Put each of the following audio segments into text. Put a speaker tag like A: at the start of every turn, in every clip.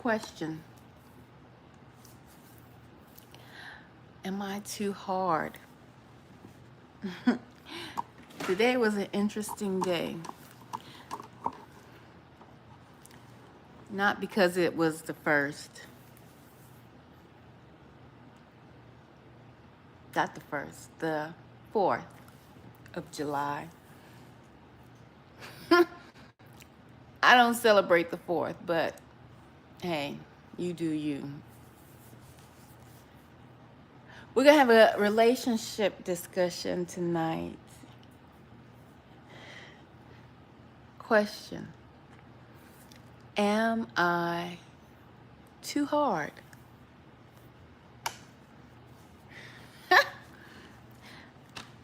A: Question. Am I too hard? Today was an interesting day. Not because it was the first. Not the first. The 4th of July. I don't celebrate the 4th, but hey, you do you. We're going to have a relationship discussion tonight. Question. Am I too hard?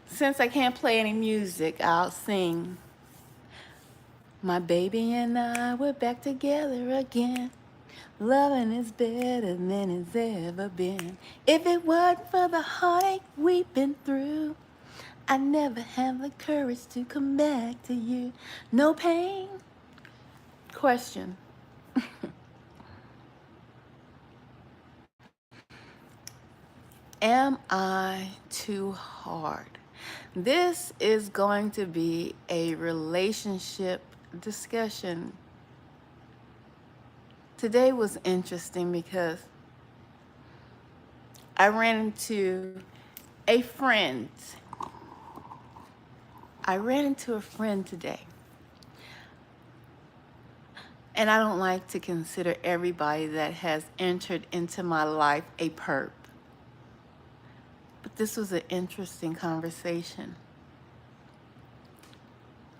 A: Since I can't play any music, I'll sing. My baby and I, we're back together again. Loving is better than it's ever been. If it weren't for the heartache we've been through, I never have the courage to come back to you. No pain. Question. Am I too hard? This is going to be a relationship discussion. Today was interesting because I ran into a friend. I ran into a friend today. And I don't like to consider everybody that has entered into my life a perp. But this was an interesting conversation.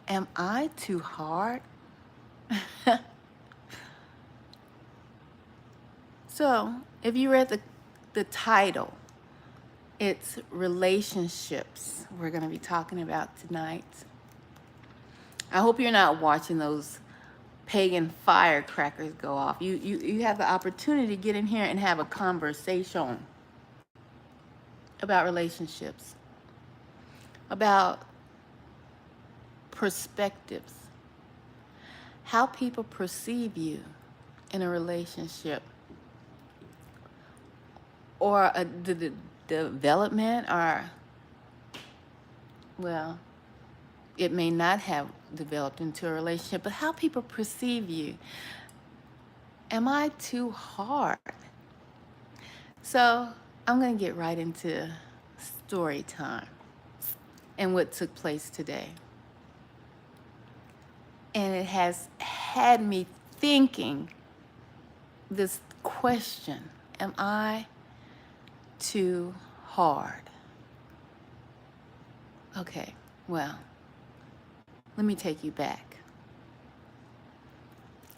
A: Am I too hard? So, if you read the title, it's relationships we're going to be talking about tonight. I hope you're not watching those pagan firecrackers go off. You have the opportunity to get in here and have a conversation about relationships, about perspectives, how people perceive you in a relationship, or the development, or, well, it may not have developed into a relationship, but how people perceive you. Am I too hard? So I'm going to get right into story time and what took place today. And it has had me thinking this question, am I too hard? Okay, well, let me take you back.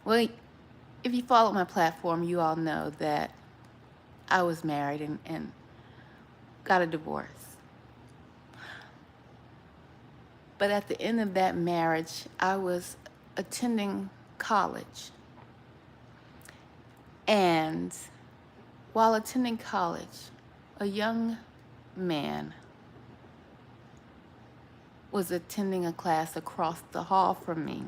A: Well, if you follow my platform, you all know that I was married and got a divorce. But at the end of that marriage, I was attending college. And while attending college, a young man was attending a class across the hall from me.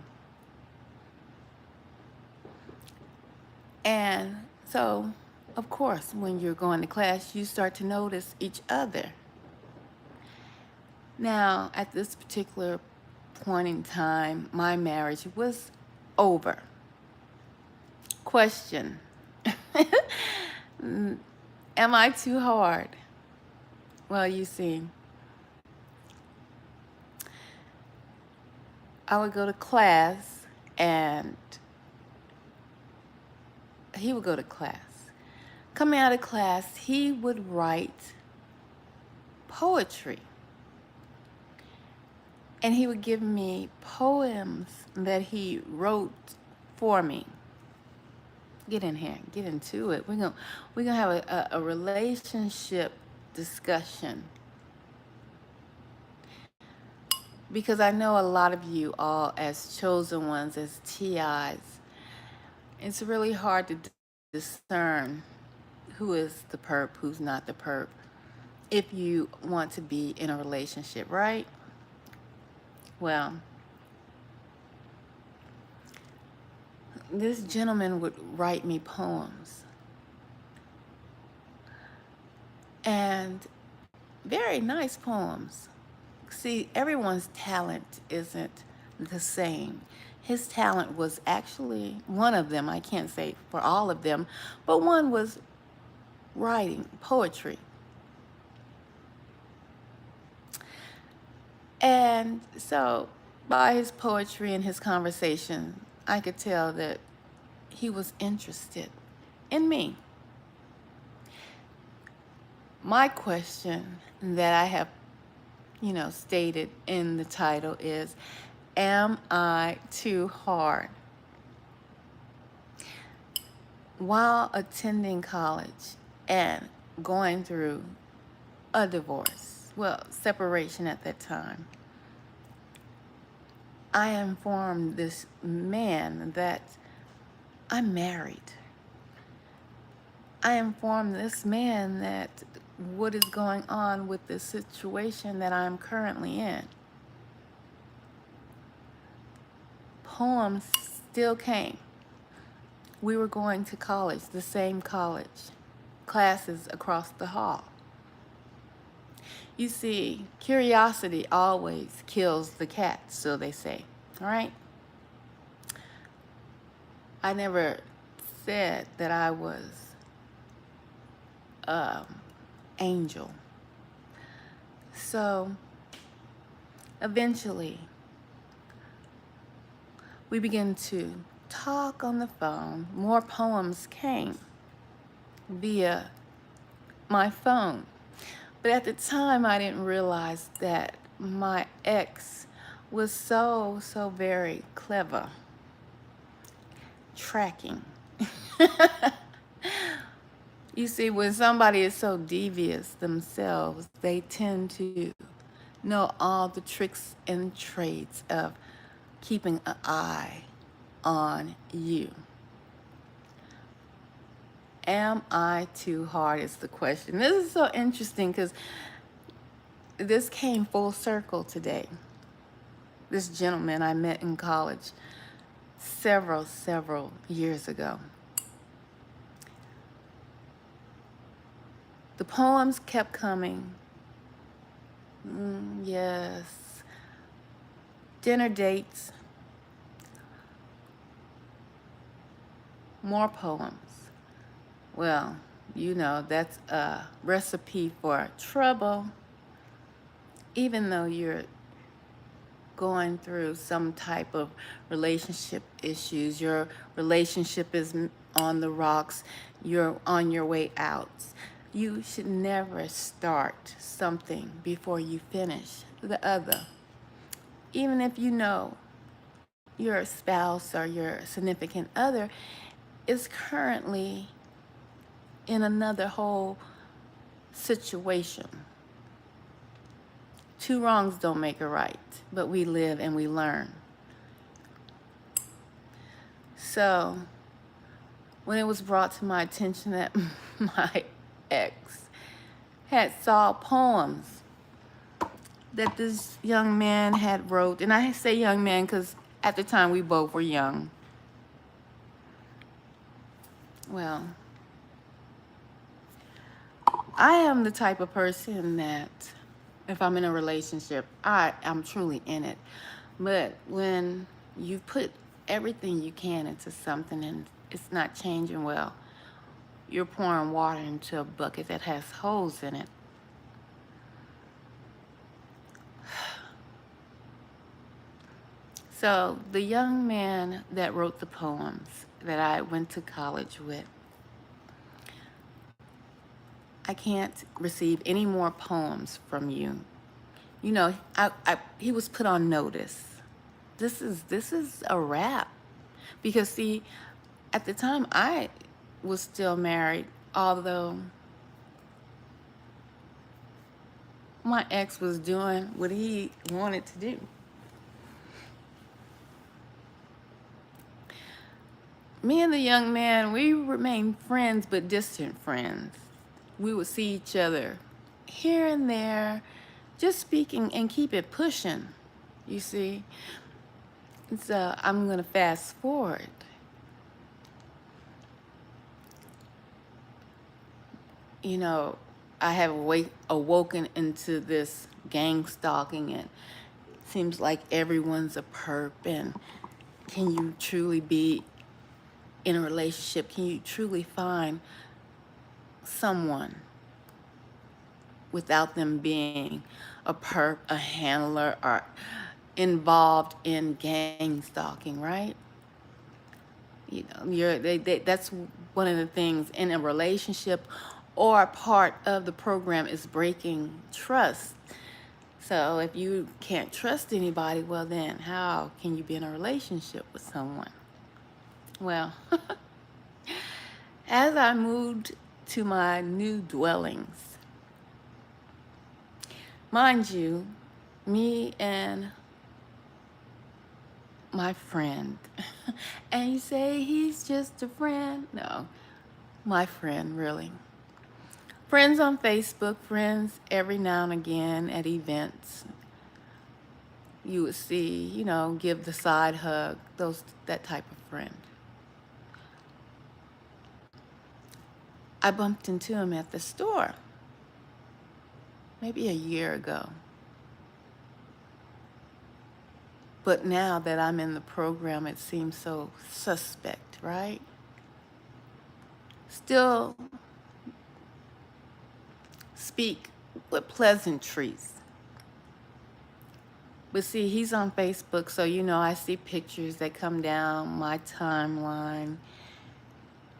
A: And so, of course, when you're going to class, you start to notice each other. Now, at this particular point in time, my marriage was over. Question. Am I too hard? Well, you see, I would go to class and he would go to class. Coming out of class, he would write poetry. And he would give me poems that he wrote for me. Get in here, get into it. We're gonna have a relationship discussion. Because I know a lot of you all as chosen ones, as TIs, it's really hard to discern who is the perp, who's not the perp, if you want to be in a relationship, right? Well, this gentleman would write me poems, and very nice poems. See, everyone's talent isn't the same. His talent was actually, one of them, I can't say for all of them, but one was writing poetry. And so by his poetry and his conversation, I could tell that he was interested in me. My question that I have, stated in the title is, am I too hard? While attending college and going through a divorce, well, separation at that time, I informed this man that I'm married. I informed this man that what is going on with the situation that I'm currently in. Poems still came. We were going to college, the same college, classes across the hall. You see, curiosity always kills the cat, so they say, all right? I never said that I was angel. So eventually we began to talk on the phone. More poems came via my phone. But at the time I didn't realize that my ex was so very clever. Tracking. You see, when somebody is so devious themselves, they tend to know all the tricks and trades of keeping an eye on you. Am I too hard is the question. This is so interesting because this came full circle today. This gentleman I met in college several years ago. The poems kept coming. Yes. Dinner dates. More poems. Well, that's a recipe for trouble. Even though you're going through some type of relationship issues, your relationship is on the rocks, you're on your way out. You should never start something before you finish the other. Even if you know your spouse or your significant other is currently in another whole situation. Two wrongs don't make a right, but we live and we learn. So when it was brought to my attention that my ex had saw poems that this young man had wrote, and I say young man because at the time we both were young. Well, I am the type of person that if I'm in a relationship, I'm truly in it. But when you put everything you can into something and it's not changing well, you're pouring water into a bucket that has holes in it. So the young man that wrote the poems that I went to college with, I can't receive any more poems from you. He was put on notice. This is a wrap. Because see, at the time I was still married, although my ex was doing what he wanted to do. Me and the young man, we remained friends, but distant friends. We would see each other here and there, just speaking and keep it pushing, you see. So I'm going to fast forward. you know, I have awoken into this gang stalking, and it seems like everyone's a perp. And can you truly be in a relationship? Can you truly find someone without them being a perp, a handler, or involved in gang stalking, right? You know, that's one of the things in a relationship, or part of the program is breaking trust. So if you can't trust anybody, well then how can you be in a relationship with someone? Well, as I moved to my new dwellings, mind you, me and my friend, and you say he's just a friend. No, my friend, really. Friends on Facebook, friends every now and again at events. You would see, you know, give the side hug, that type of friend. I bumped into him at the store maybe a year ago. But now that I'm in the program, it seems so suspect, right? Still speak with pleasantries. But see, he's on Facebook, so you know, I see pictures that come down my timeline.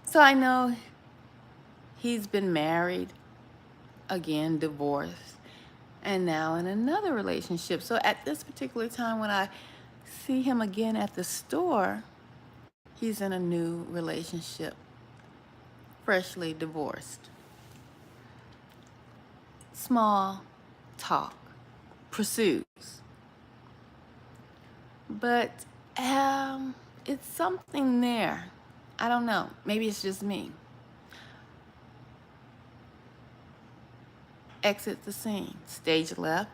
A: So I know he's been married, again, divorced, and now in another relationship. So at this particular time, when I see him again at the store, he's in a new relationship, freshly divorced. Small talk pursues. But it's something there. I don't know. Maybe it's just me. Exit the scene. Stage left.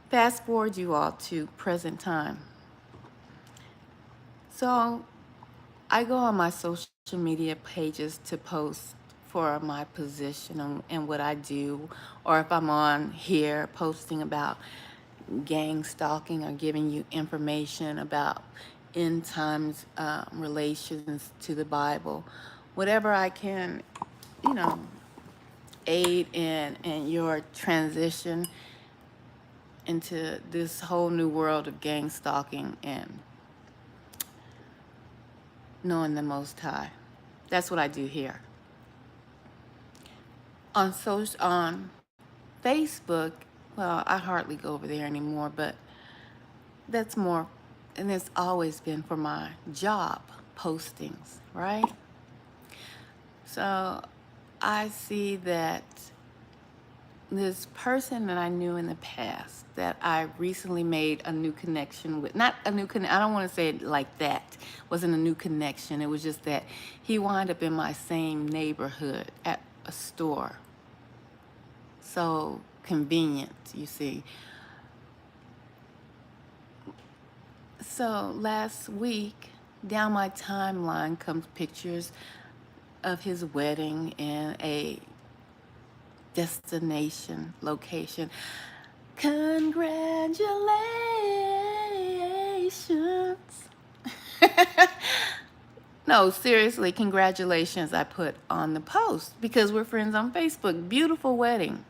A: Fast forward you all to present time. So I go on my social media pages to post for my position and what I do, or if I'm on here posting about gang stalking or giving you information about end times relations to the Bible, whatever I can, you know, aid in your transition into this whole new world of gang stalking and knowing the Most High. That's what I do here. On Facebook, well, I hardly go over there anymore, but that's more, and it's always been for my job postings, right? So I see that this person that I knew in the past that I recently made a new connection with, not a new I don't want to say it like that, it wasn't a new connection, it was just that he wound up in my same neighborhood at a store. So convenient, you see. So last week, down my timeline comes pictures of his wedding in a destination location. Congratulations. No, seriously, congratulations, I put on the post because we're friends on Facebook. Beautiful wedding.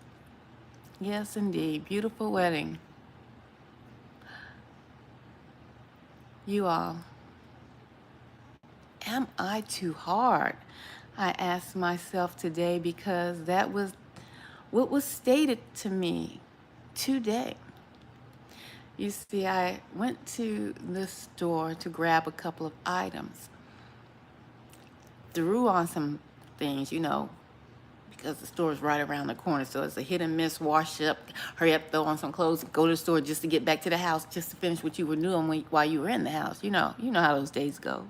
A: Yes, indeed, beautiful wedding. You all, am I too hard? I asked myself today because that was what was stated to me today. You see, I went to the store to grab a couple of items, threw on some things, you know, because the store is right around the corner, so it's a hit and miss, wash up, hurry up, throw on some clothes, go to the store just to get back to the house, just to finish what you were doing while you were in the house. You know how those days goes.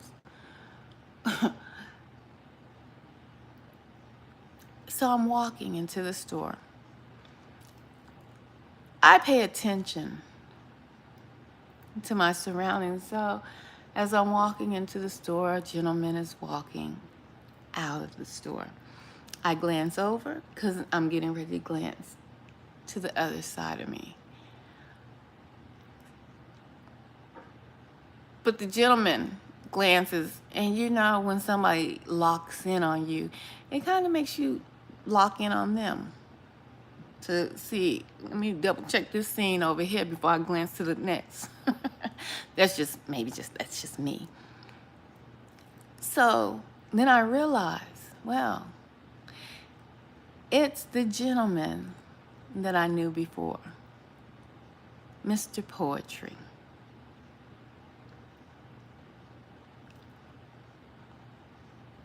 A: So I'm walking into the store. I pay attention to my surroundings. So as I'm walking into the store, a gentleman is walking out of the store. I glance over because I'm getting ready to glance to the other side of me. But the gentleman glances, and you know when somebody locks in on you, it kind of makes you lock in on them to see, let me double check this scene over here before I glance to the next. That's just me. So then I realize, well, it's the gentleman that I knew before, Mr. Poetry.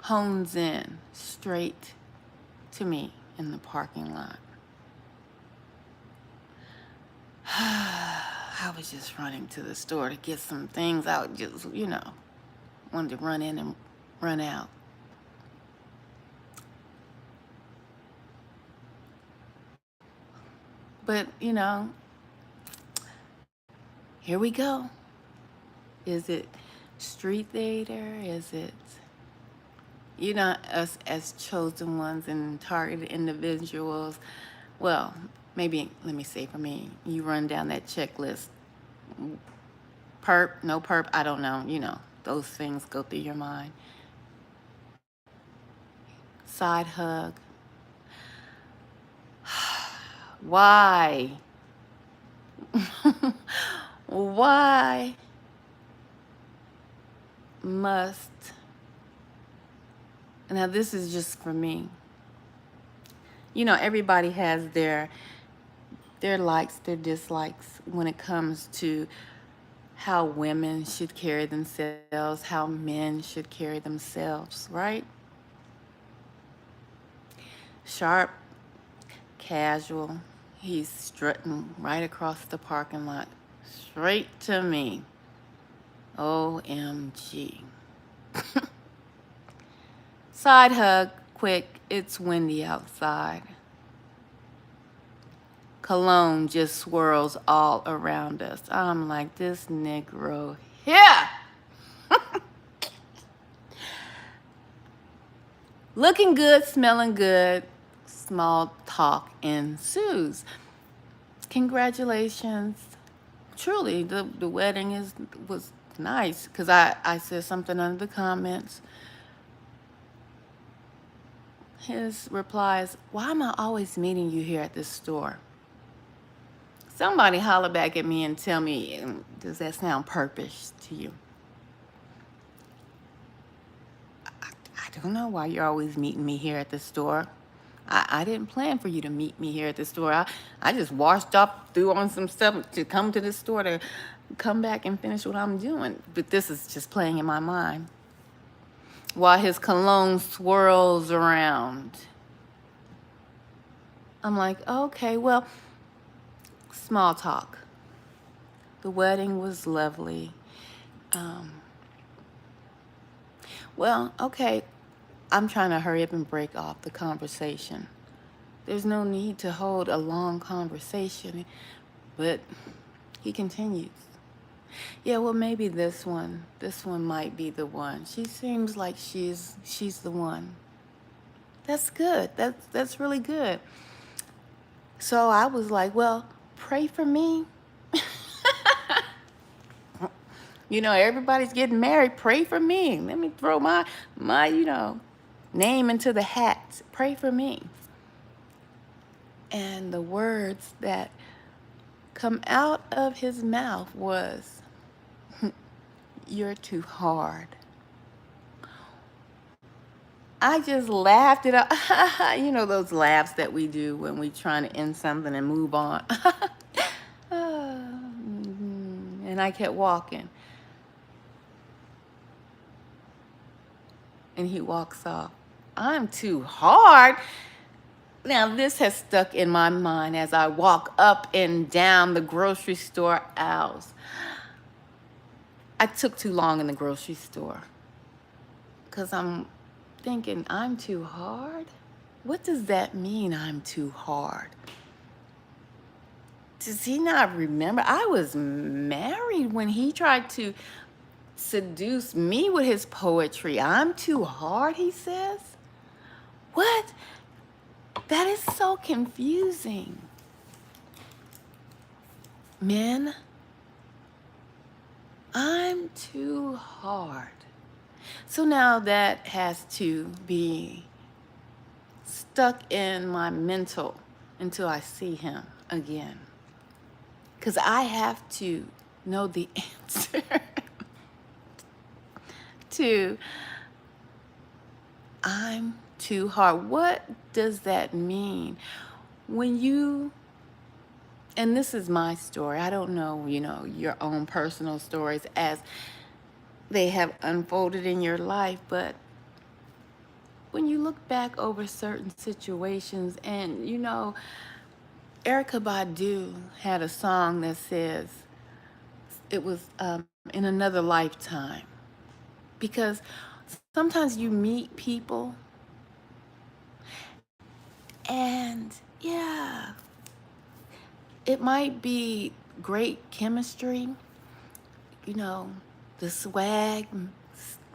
A: Hones in straight to me in the parking lot. I was just running to the store to get some things out, just, wanted to run in and run out. But, here we go. Is it street theater? Is it, us as chosen ones and targeted individuals? Well, maybe, let me say for me, you run down that checklist. Perp, no perp, I don't know. Those things go through your mind. Side hug. Why? Why must, now this is just for me. Everybody has their likes, their dislikes when it comes to how women should carry themselves, how men should carry themselves, right? Sharp, casual, he's strutting right across the parking lot, straight to me. OMG. Side hug, quick, it's windy outside. Cologne just swirls all around us. I'm like, this Negro here. Looking good, smelling good, small talk ensues. Congratulations. Truly, the wedding was nice, because I said something under the comments. His reply is, why am I always meeting you here at this store? Somebody holler back at me and tell me, does that sound purpose to you? I don't know why you're always meeting me here at the store. I didn't plan for you to meet me here at the store. I just washed up, threw on some stuff to come to the store to come back and finish what I'm doing. But this is just playing in my mind while his cologne swirls around. I'm like, okay, well, small talk. The wedding was lovely. Well, okay, I'm trying to hurry up and break off the conversation. There's no need to hold a long conversation, but he continues. Yeah, well, maybe this one might be the one. She seems like she's the one. That's good. That's really good. So I was like, well, pray for me. Everybody's getting married. Pray for me. Let me throw my name into the hat. Pray for me. And the words that come out of his mouth was, you're too hard. I just laughed it out. Those laughs that we do when we're trying to end something and move on. And I kept walking. And he walks off. I'm too hard. Now, this has stuck in my mind as I walk up and down the grocery store aisles. I took too long in the grocery store because I'm thinking, I'm too hard? What does that mean, I'm too hard? Does he not remember? I was married when he tried to seduce me with his poetry. I'm too hard, he says. What? That is so confusing. Men, I'm too hard. So now that has to be stuck in my mental until I see him again. Because I have to know the answer to I'm too hard. What does that mean? When you, and this is my story, I don't know, your own personal stories as they have unfolded in your life, but when you look back over certain situations, and Erykah Badu had a song that says it was in another lifetime, because sometimes you meet people and yeah, it might be great chemistry, you know, the swag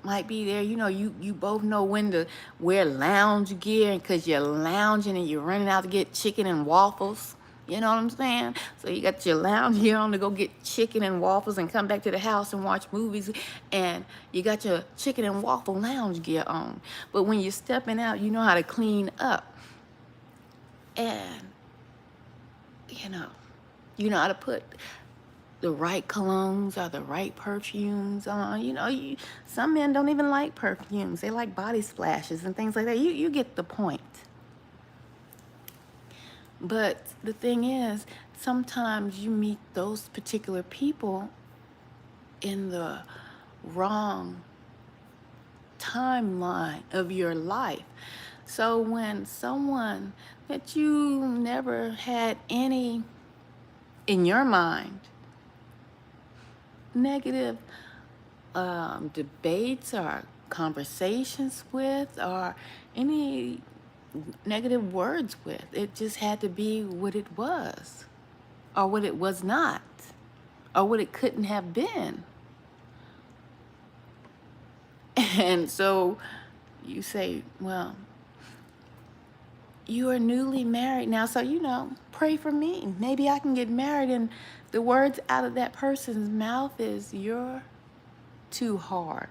A: might be there. You both know when to wear lounge gear because you're lounging and you're running out to get chicken and waffles. You know what I'm saying? So you got your lounge gear on to go get chicken and waffles and come back to the house and watch movies, and you got your chicken and waffle lounge gear on. But when you're stepping out, you know how to clean up. And, you know how to put the right colognes or the right perfumes on. Some men don't even like perfumes. They like body splashes and things like that. You get the point. But the thing is, sometimes you meet those particular people in the wrong timeline of your life. So when someone that you never had any, in your mind, negative debates or conversations with, or any negative words with, it just had to be what it was, or what it was not, or what it couldn't have been. And so you say, well, you are newly married now, so pray for me. Maybe I can get married. And the words out of that person's mouth is, you're too hard.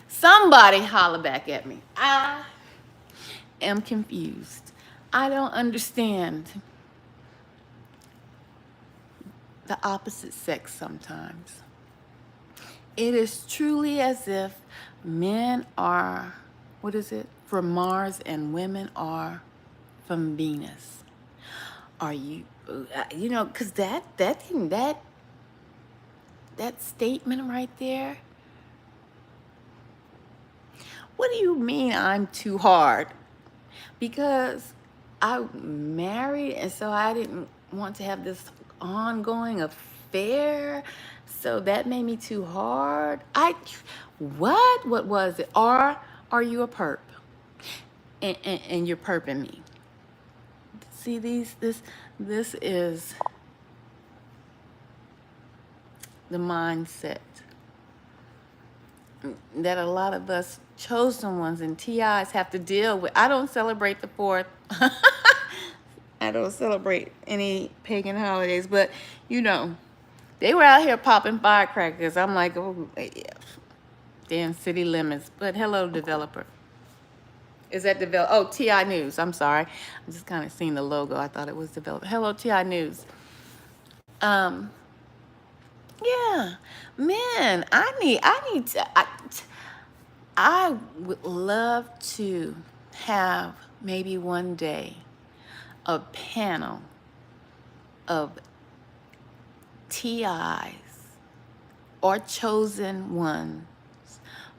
A: Somebody holler back at me. I am confused. I don't understand the opposite sex sometimes. It is truly as if men are, what is it, from Mars and women are from Venus. Are you, because that statement right there, what do you mean I'm too hard? Because I'm married, and so I didn't want to have this ongoing affair, so that made me too hard. What was it? Or are you a perp? And you're perping me. See, this is the mindset that a lot of us chosen ones and TIs have to deal with. I don't celebrate the 4th. I don't celebrate any pagan holidays, but they were out here popping firecrackers. I'm like, oh, yeah, damn city limits. But hello, developer. Is that develop? Oh, TI News. I'm sorry. I'm just kind of seeing the logo. I thought it was developer. Hello, TI News. Yeah, man, I would love to have maybe one day a panel of TIs or chosen ones,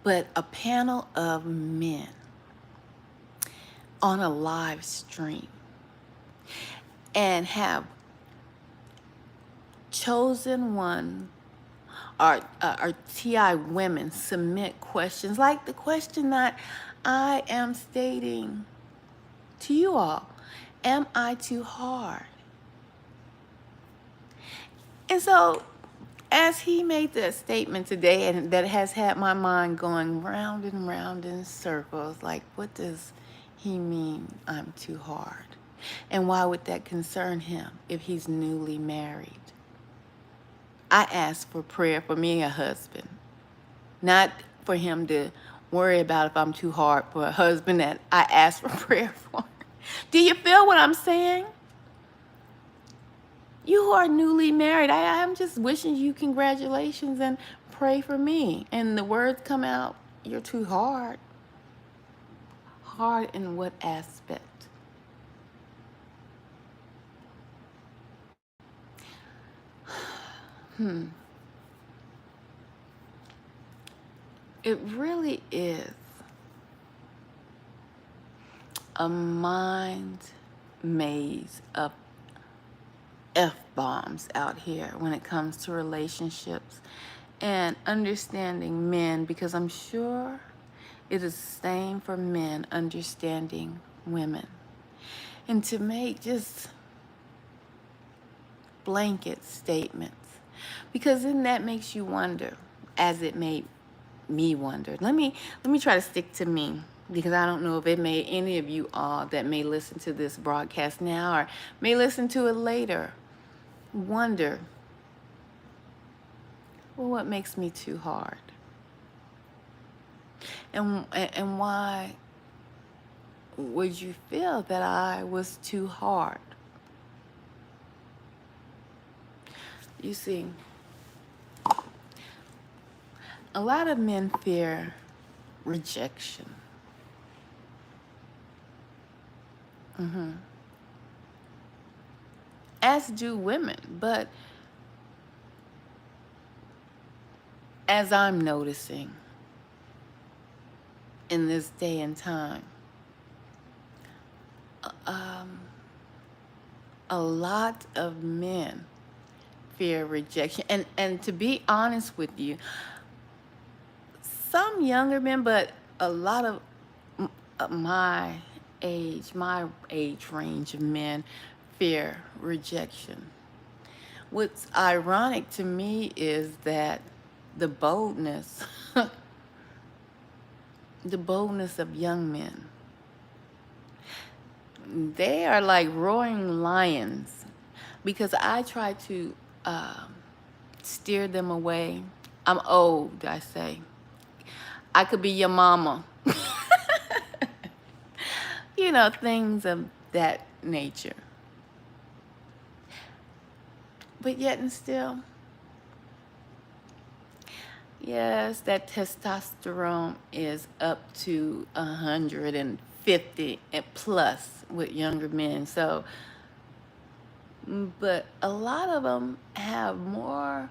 A: but a panel of men on a live stream, and have chosen one or TI women submit questions like the question that I am stating to you all. Am I too hard? And so as he made that statement today, and that has had my mind going round and round in circles, like, what does he means I'm too hard. And why would that concern him if he's newly married? I ask for prayer for me a husband, not for him to worry about if I'm too hard for a husband that I ask for prayer for. Do you feel what I'm saying? You who are newly married, I'm just wishing you congratulations and pray for me. And the words come out, you're too hard. Hard in what aspect? It really is a mind maze of F-bombs out here when it comes to relationships and understanding men, because I'm sure it is the same for men understanding women. And to make just blanket statements, because then that makes you wonder, as it made me wonder. Let me try to stick to me, because I don't know if it made any of you all that may listen to this broadcast now or may listen to it later wonder, well, what makes me too hard? And why would you feel that I was too hard? You see, a lot of men fear rejection. As do women, but as I'm noticing in this day and time, a lot of men fear rejection. And to be honest with you, some younger men, but a lot of my age range of men fear rejection. What's ironic to me is that the boldness, the boldness of young men, they are like roaring lions, because I try to steer them away. I'm old, I say. I could be your mama. You know, things of that nature. But yet and still, yes, that testosterone is up to 150 and plus with younger men. So, but a lot of them have more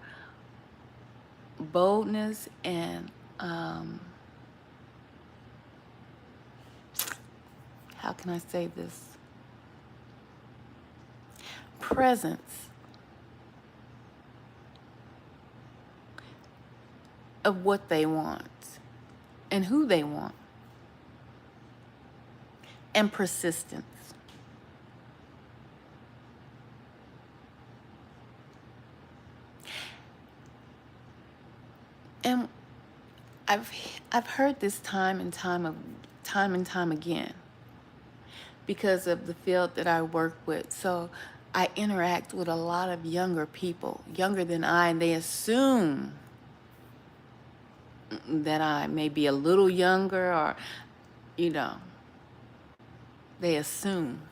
A: boldness and how can I say this? Presence of what they want and who they want, and persistence. And I've heard this time and time again, because of the field that I work with. So I interact with a lot of younger people, younger than I, and they assume that I may be a little younger, or, you know, they assume.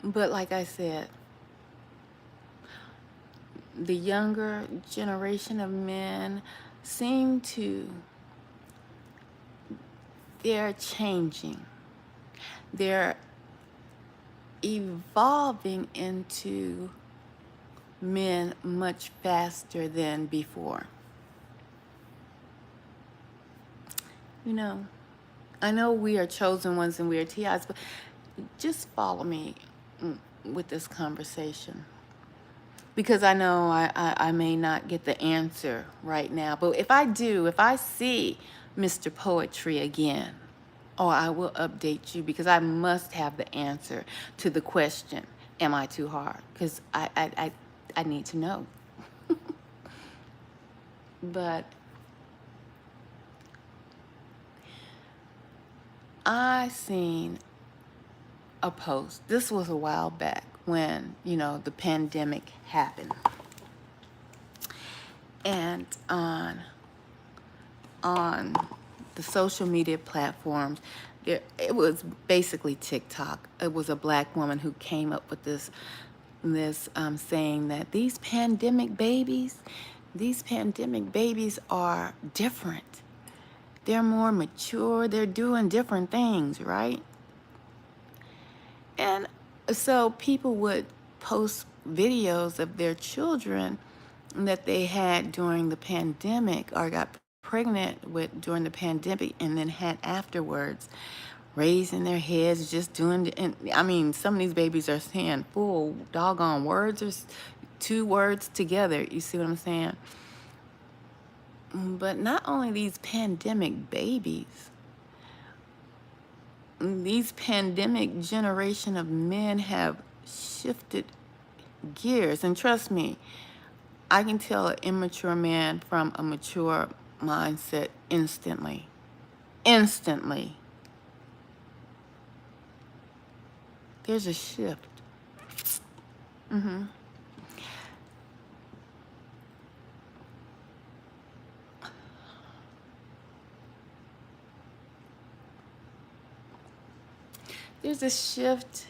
A: But like I said, the younger generation of men seem to, they're changing. They're evolving into men much faster than before. You know, I know we are chosen ones and we are TIs, but just follow me with this conversation, because I know I may not get the answer right now. But if I do, if I see Mr. Poetry again, oh, I will update you, because I must have the answer to the question, am I too hard? Because I need to know. But I seen a post. This was a while back when, the pandemic happened. And on the social media platforms, it was basically TikTok. It was a black woman who came up with this saying that these pandemic babies are different. They're more mature. They're doing different things, right? And so people would post videos of their children that they had during the pandemic or got pregnant with during the pandemic and then had afterwards, raising their heads, just doing, and I mean, some of these babies are saying full doggone words or two words together. You see what I'm saying? But not only these pandemic babies, these pandemic generation of men have shifted gears. And trust me, I can tell an immature man from a mature mindset instantly. Instantly. There's a shift. There's a shift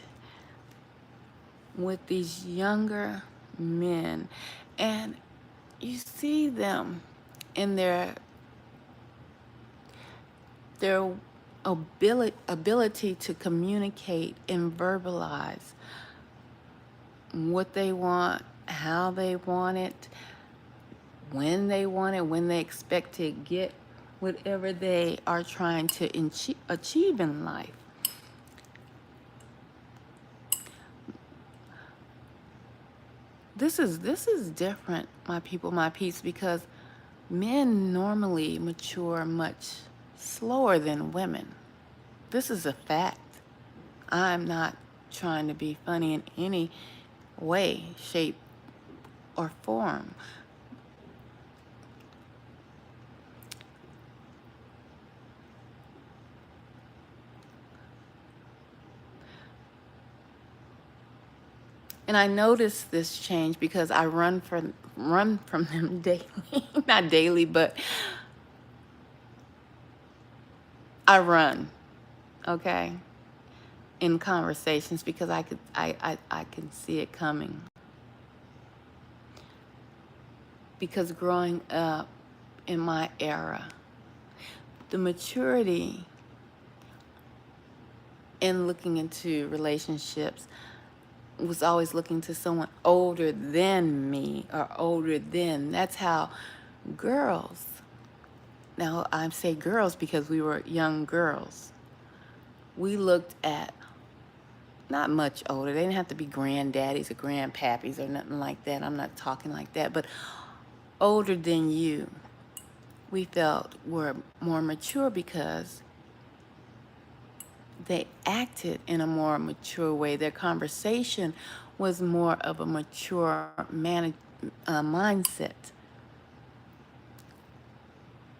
A: with these younger men, and you see them in their ability to communicate and verbalize what they want, how they want it, when they expect to get whatever they are trying to achieve in life. This is different, my people, my peeps, because men normally mature much slower than women. This is a fact. I'm not trying to be funny in any way, shape, or form. And I noticed this change because I run from them daily. Not daily, but I run, okay, in conversations because I can see it coming. Because growing up in my era, the maturity in looking into relationships was always looking to someone older than me or older than. That's how girls, now I say girls because we were young girls, we looked at not much older. They didn't have to be granddaddies or grandpappies or nothing like that. I'm not talking like that, but older than you, we felt were more mature because they acted in a more mature way. Their conversation was more of a mature mindset.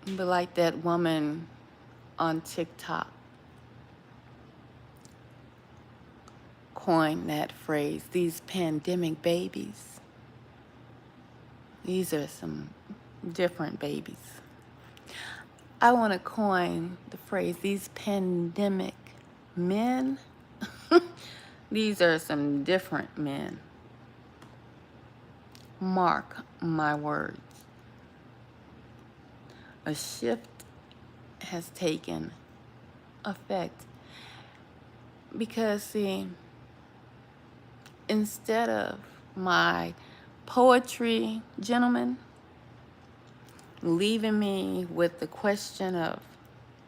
A: But like that woman on TikTok coined that phrase, these pandemic babies. These are some different babies. I want to coin the phrase, these pandemic men. These are some different men. Mark my words. A shift has taken effect because, see, instead of my poetry gentleman leaving me with the question of,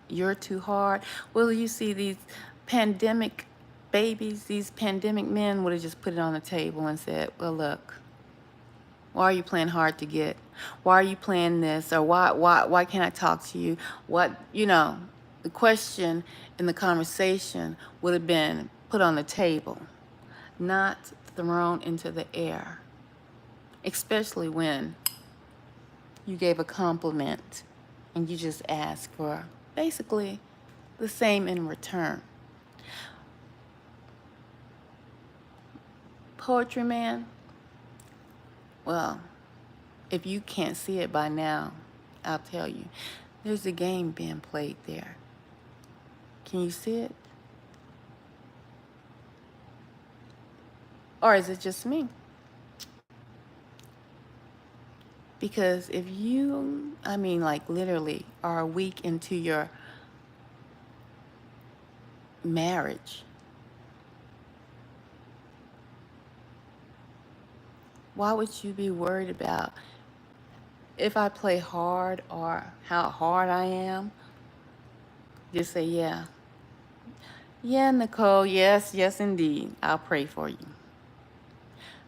A: you're too hard, well, you see, these pandemic babies, these pandemic men would have just put it on the table and said, well, look, why are you playing hard to get? Why are you playing this? Or why can't I talk to you? The question in the conversation would have been put on the table, not thrown into the air. especially when you gave a compliment and you just asked for basically the same in return. Poetry Man, well, if you can't see it by now, I'll tell you. There's a game being played there. Can you see it? Or is it just me? Because if you, like literally, are a week into your marriage, why would you be worried about if I play hard or how hard I am? Just say, yeah. Yeah, Nicole, yes, yes, indeed. I'll pray for you.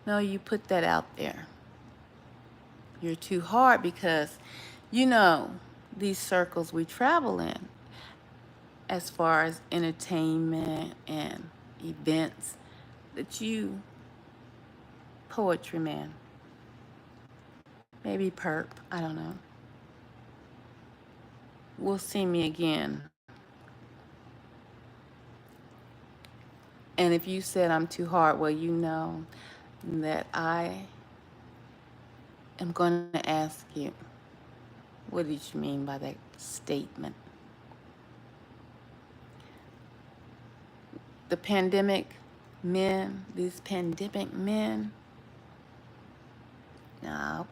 A: No, you put that out there. You're too hard because, you know, these circles we travel in, as far as entertainment and events, that you, Poetry Man, maybe Perp, I don't know, will see me again. And if you said I'm too hard, well, you know that I am going to ask you, what did you mean by that statement? The pandemic men, these pandemic men, no,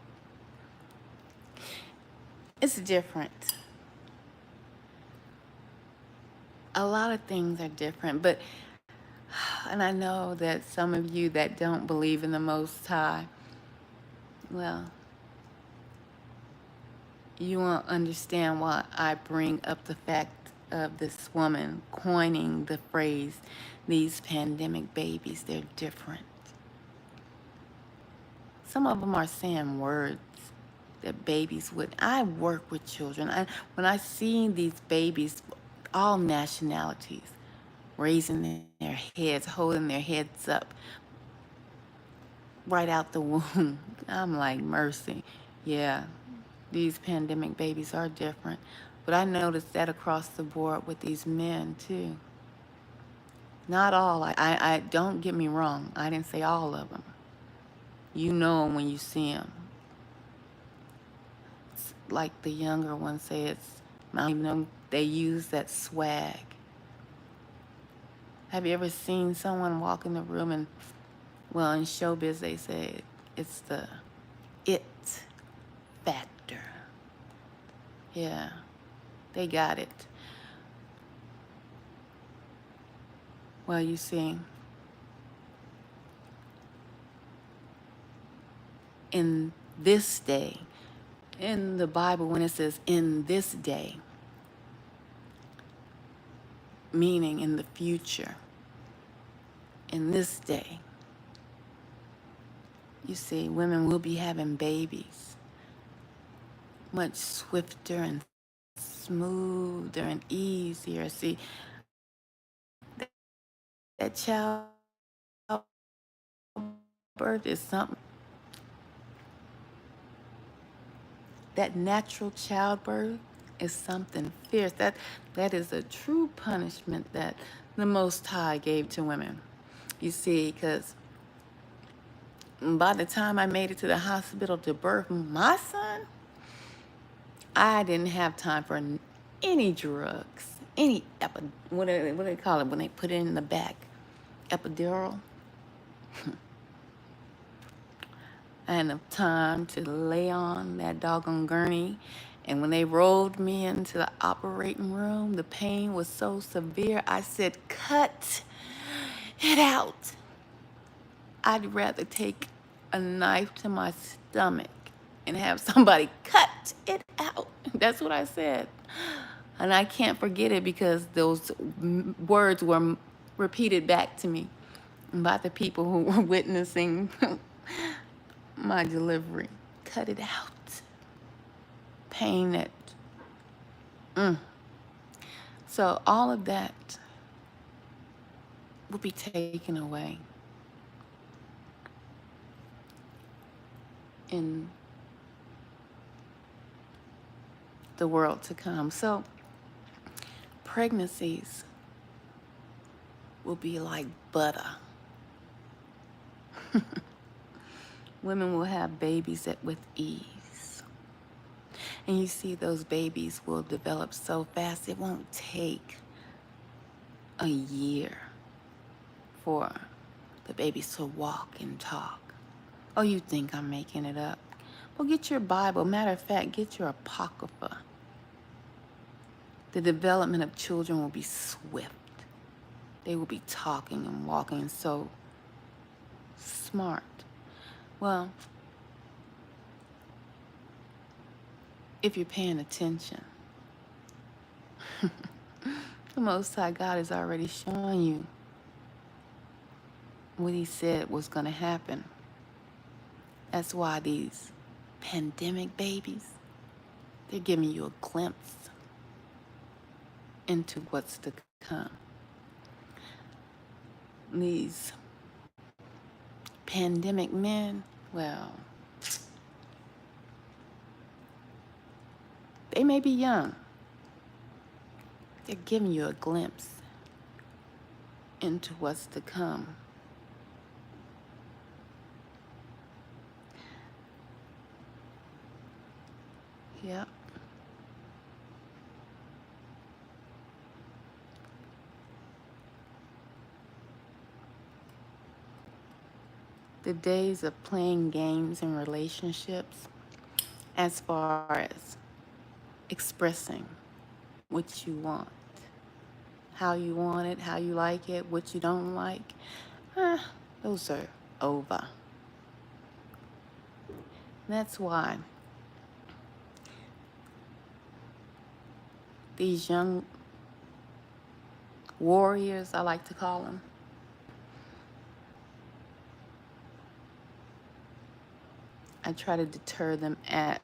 A: it's different. A lot of things are different, but, and I know that some of you that don't believe in the Most High, well, you won't understand why I bring up the fact of this woman coining the phrase, these pandemic babies, they're different. Some of them are saying words that babies would. I work with children. When I see these babies, all nationalities, raising their heads, holding their heads up right out the womb, I'm like, mercy. Yeah, these pandemic babies are different. But I noticed that across the board with these men, too. Not all. I don't get me wrong. I didn't say all of them. You know them when you see them. It's like the younger ones say, it's, I don't even know, they use that swag. Have you ever seen someone walk in the room and, well, in showbiz they say it's the it factor. Yeah, they got it. Well, you see, in this day, in the Bible, when it says in this day, meaning in the future, in this day, you see, women will be having babies much swifter and smoother and easier. See, that childbirth is something. That natural childbirth is something fierce. That is a true punishment that the Most High gave to women. You see, because by the time I made it to the hospital to birth my son, I didn't have time for any drugs, any what do they call it when they put it in the back? Epidural. I had enough time to lay on that doggone gurney. And when they rolled me into the operating room, the pain was so severe, I said, cut it out. I'd rather take a knife to my stomach and have somebody cut it out. That's what I said. And I can't forget it because those words were repeated back to me by the people who were witnessing my delivery. Cut it out. Pain it. So all of that will be taken away. in the world to come. So pregnancies will be like butter. Women will have babies with ease. And you see those babies will develop so fast, it won't take a year for the babies to walk and talk. Oh, you think I'm making it up? Well, get your Bible. Matter of fact, get your Apocrypha. The development of children will be swift. They will be talking and walking so smart. Well, if you're paying attention, the Most High God is already showing you what He said was going to happen. That's why these pandemic babies, they're giving you a glimpse into what's to come. These pandemic men, well, they may be young. They're giving you a glimpse into what's to come. Yep. The days of playing games and relationships, as far as expressing what you want, how you want it, how you like it, what you don't like, those are over. That's why these young warriors, I like to call them, I try to deter them at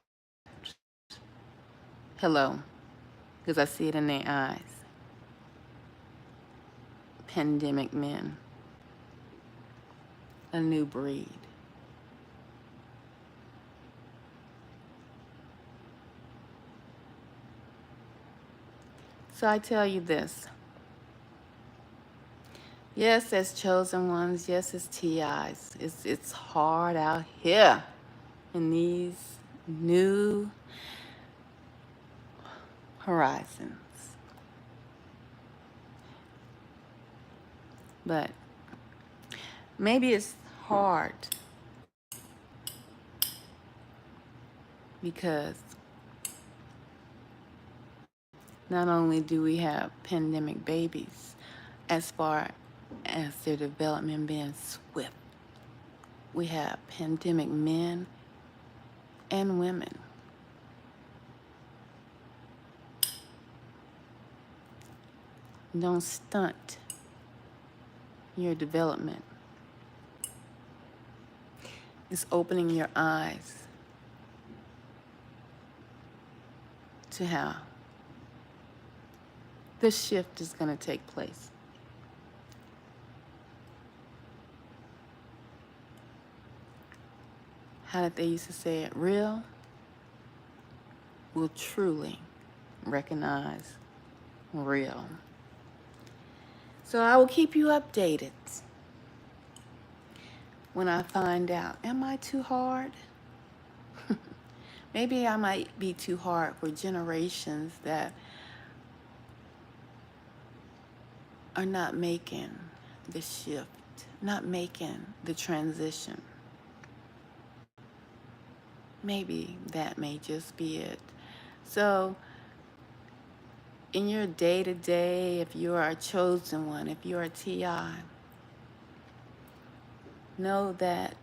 A: hello, because I see it in their eyes. Pandemic men, a new breed. So I tell you this. Yes, as chosen ones, yes, as TIs. It's hard out here in these new horizons. But maybe it's hard because not only do we have pandemic babies, as far as their development being swift, we have pandemic men and women. Don't stunt your development. It's opening your eyes to how the shift is going to take place. How did they used to say it? Real will truly recognize real. So I will keep you updated when I find out. Am I too hard? Maybe I might be too hard for generations that are not making the shift, not making the transition. Maybe that may just be it. So in your day-to-day, if you are a chosen one, if you're a TI, know that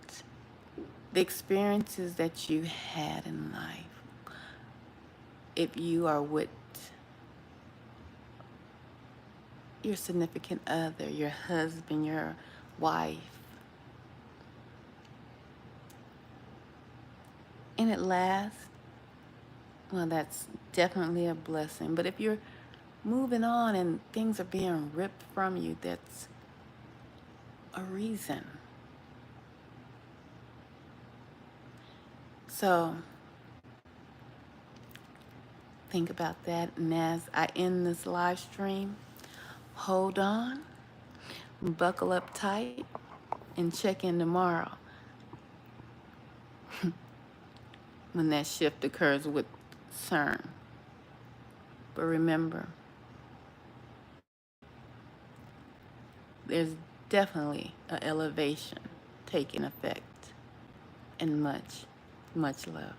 A: the experiences that you had in life, if you are with your significant other, your husband, your wife, and it lasts, well, that's definitely a blessing. But if you're moving on and things are being ripped from you, that's a reason. So think about that. And as I end this live stream, hold on, buckle up tight, and check in tomorrow when that shift occurs with CERN. But remember, there's definitely an elevation taking effect, and much, much love.